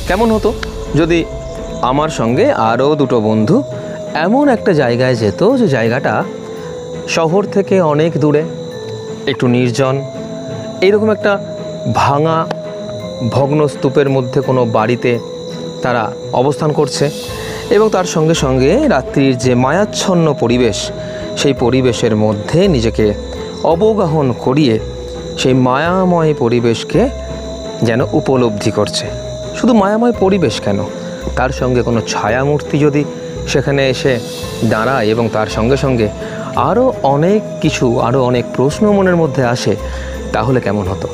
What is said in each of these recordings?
কেমন হতো যদি আমার সঙ্গে আরও দুটো বন্ধু এমন একটা জায়গায় যেত যে জায়গাটা শহর থেকে অনেক দূরে, একটু নির্জন, এইরকম একটা ভাঙা ভগ্ন স্তূপের মধ্যে কোনো বাড়িতে তারা অবস্থান করছে এবং তার সঙ্গে সঙ্গে রাত্রির যে মায়াচ্ছন্ন পরিবেশ, সেই পরিবেশের মধ্যে নিজেকে অবগাহন করিয়ে সেই মায়াময় পরিবেশকে যেন উপলব্ধি করছে। শুধু মায়াময় পরিবেশ কেন, তার সঙ্গে কোনো ছায়ামূর্তি যদি সেখানে এসে দাঁড়ায় এবং তার সঙ্গে সঙ্গে আরও অনেক কিছু, আরও অনেক প্রশ্ন মনের মধ্যে আসে, তাহলে কেমন হতো?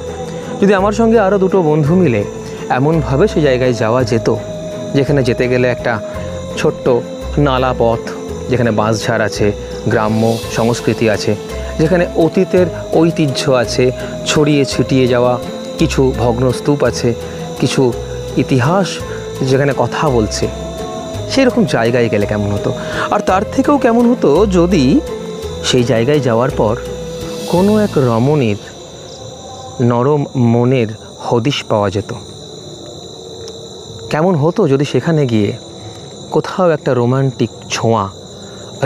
যদি আমার সঙ্গে আরও দুটো বন্ধু মিলে এমনভাবে সেই জায়গায় যাওয়া যেত যেখানে যেতে গেলে একটা ছোট্ট নালা পথ, যেখানে বাঁশঝাড় আছে, গ্রাম্য সংস্কৃতি আছে, যেখানে অতীতের ঐতিহ্য আছে, ছড়িয়ে ছিটিয়ে যাওয়া কিছু ভগ্নস্তূপ আছে, কিছু ইতিহাস যেখানে কথা বলছে, সেই রকম জায়গায় গেলে কেমন হতো? আর তার থেকেও কেমন হতো যদি সেই জায়গায় যাওয়ার পর কোনো এক রমণীর নরম মনের হদিশ পাওয়া যেত? কেমন হতো যদি সেখানে গিয়ে কোথাও একটা রোমান্টিক ছোঁয়া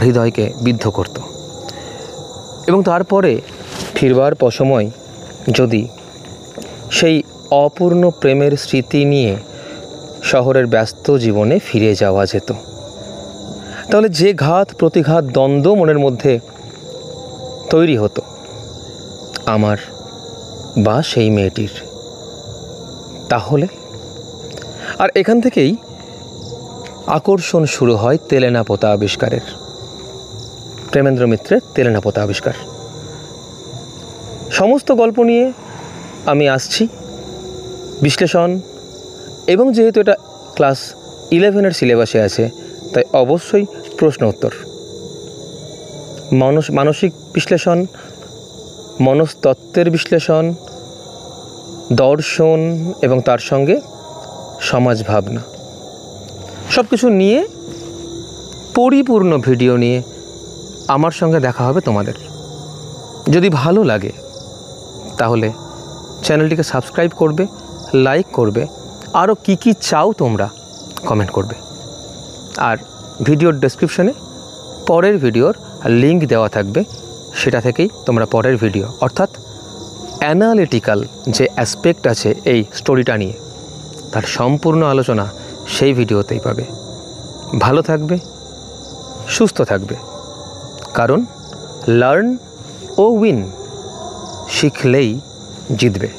হৃদয়কে বিদ্ধ করত? এবং তারপরে ফিরবার সময় যদি সেই অপূর্ণ প্রেমের স্মৃতি নিয়ে শহরের ব্যস্ত জীবনে ফিরে যাওয়া যেত, তাহলে যে ঘাত প্রতিঘাত দ্বন্দ্ব মনের মধ্যে তৈরি হতো আমার বা সেই মেয়েটির, তাহলে আর এখান থেকেই আকর্ষণ শুরু হয় তেলেনাপোতা আবিষ্কারের, প্রেমেন্দ্র মিত্রের তেলেনাপোতা আবিষ্কার। সমস্ত গল্প নিয়ে আমি আসছি, বিশ্লেষণ, এবং যেহেতু এটা ক্লাস 11-এর সিলেবাসে আছে তাই অবশ্যই প্রশ্ন উত্তর, মানসিক বিশ্লেষণ, মনস্তত্ত্বের বিশ্লেষণ, দর্শন এবং তার সঙ্গে সমাজ ভাবনা, সব কিছু নিয়ে পরিপূর্ণ ভিডিও নিয়ে আমার সঙ্গে দেখা হবে তোমাদের। যদি ভালো লাগে তাহলে চ্যানেলটিকে সাবস্ক্রাইব করবে, লাইক করবে, আরও কী কী চাও তোমরা কমেন্ট করবে। আর ভিডিওর ডেসক্রিপশনে পরের ভিডিওর লিঙ্ক দেওয়া থাকবে, সেটা থেকেই তোমরা পরের ভিডিও অর্থাৎ অ্যানালিটিক্যাল যে অ্যাসপেক্ট আছে এই স্টোরিটা নিয়ে তার সম্পূর্ণ আলোচনা সেই ভিডিওতেই পাবে। ভালো থাকবে, সুস্থ থাকবে, কারণ লার্ন ও উইন, শিখলেই জিতবে।